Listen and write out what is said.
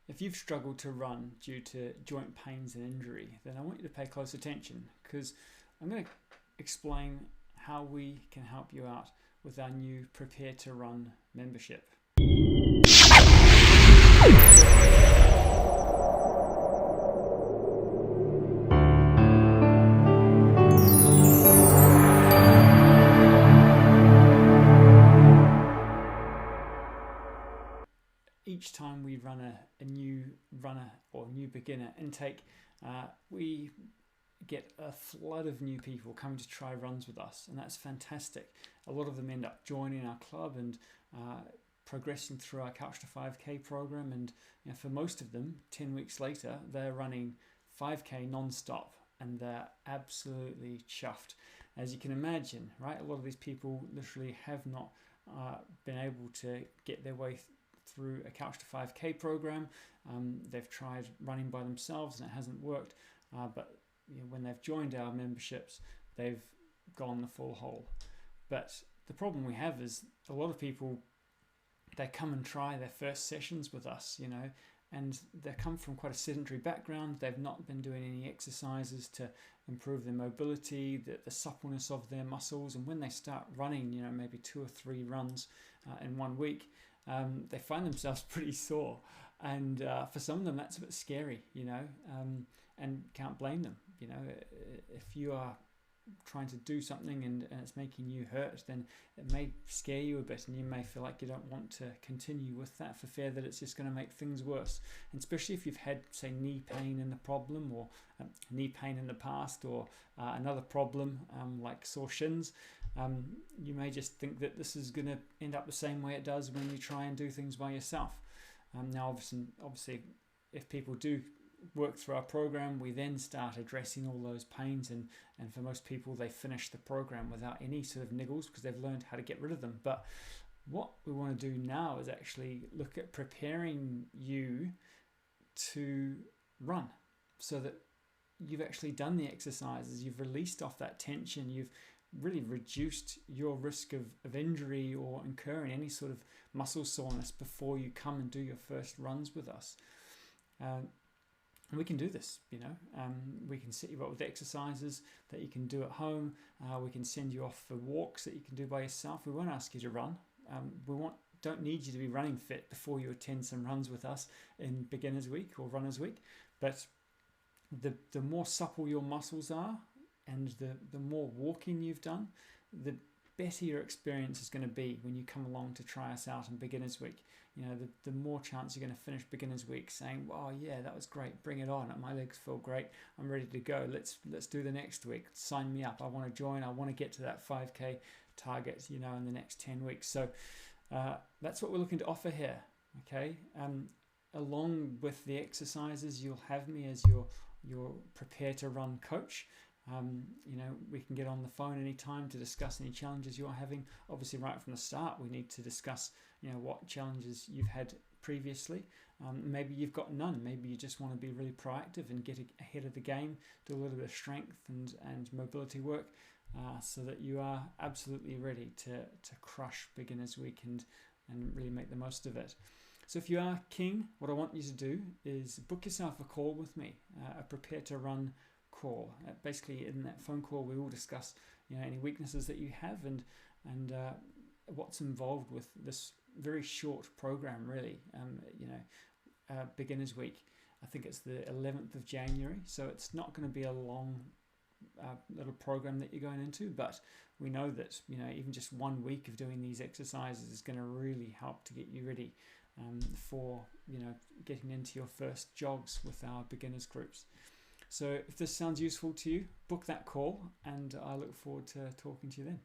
If you've struggled to run due to joint pains and injury, then I want you to pay close attention, because I'm going to explain how we can help you out with our new Prepare to Run membership. Each time we run a new runner or new beginner intake, we get a flood of new people coming to try runs with us, and that's fantastic. A lot of them end up joining our club and progressing through our Couch to 5K program, and for most of them, 10 weeks later, they're running 5K non-stop, and they're absolutely chuffed. As you can imagine, right, a lot of these people literally have not been able to get their way through a Couch to 5K program. They've tried running by themselves and it hasn't worked, but when they've joined our memberships, they've gone the full hole. But the problem we have is a lot of people, they come and try their first sessions with us, and they come from quite a sedentary background. They've not been doing any exercises to improve their mobility, the suppleness of their muscles, and when they start running, maybe 2 or 3 runs in 1 week, they find themselves pretty sore, and for some of them that's a bit scary, and can't blame them. If you are trying to do something and it's making you hurt, then it may scare you a bit, and you may feel like you don't want to continue with that for fear that it's just going to make things worse. And especially if you've had, say, knee pain in the problem, or knee pain in the past, or another problem like sore shins, you may just think that this is going to end up the same way it does when you try and do things by yourself. Now, obviously, if people do work through our program, we then start addressing all those pains, and for most people, they finish the program without any sort of niggles because they've learned how to get rid of them. But what we want to do now is actually look at preparing you to run, so that you've actually done the exercises, you've released off that tension, you've really reduced your risk of injury or incurring any sort of muscle soreness before you come and do your first runs with us. And we can do this, we can set you up with exercises that you can do at home. We can send you off for walks that you can do by yourself. We won't ask you to run. Don't need you to be running fit before you attend some runs with us in Beginners Week or Runners Week. But the more supple your muscles are, and the more walking you've done, the better your experience is going to be when you come along to try us out in Beginners Week. The more chance you're going to finish Beginners Week saying, "Oh yeah, that was great, bring it on, my legs feel great, I'm ready to go, let's do the next week, sign me up, I want to join, I want to get to that 5K target in the next 10 weeks. So that's what we're looking to offer here, okay? Along with the exercises, you'll have me as your Prepare to Run coach. We can get on the phone anytime to discuss any challenges you're having. Obviously, right from the start, we need to discuss, what challenges you've had previously. Maybe you've got none. Maybe you just want to be really proactive and get ahead of the game, do a little bit of strength and mobility work, so that you are absolutely ready to crush Beginners Week and really make the most of it. So if you are keen, what I want you to do is book yourself a call with me, a Prepare to Run call. Basically, in that phone call, we will discuss any weaknesses that you have and what's involved with this very short program, really. Beginners Week, I think it's the 11th of January, so it's not going to be a long little program that you're going into, but we know that even just 1 week of doing these exercises is going to really help to get you ready for getting into your first jogs with our beginners groups. So if this sounds useful to you, book that call, and I look forward to talking to you then.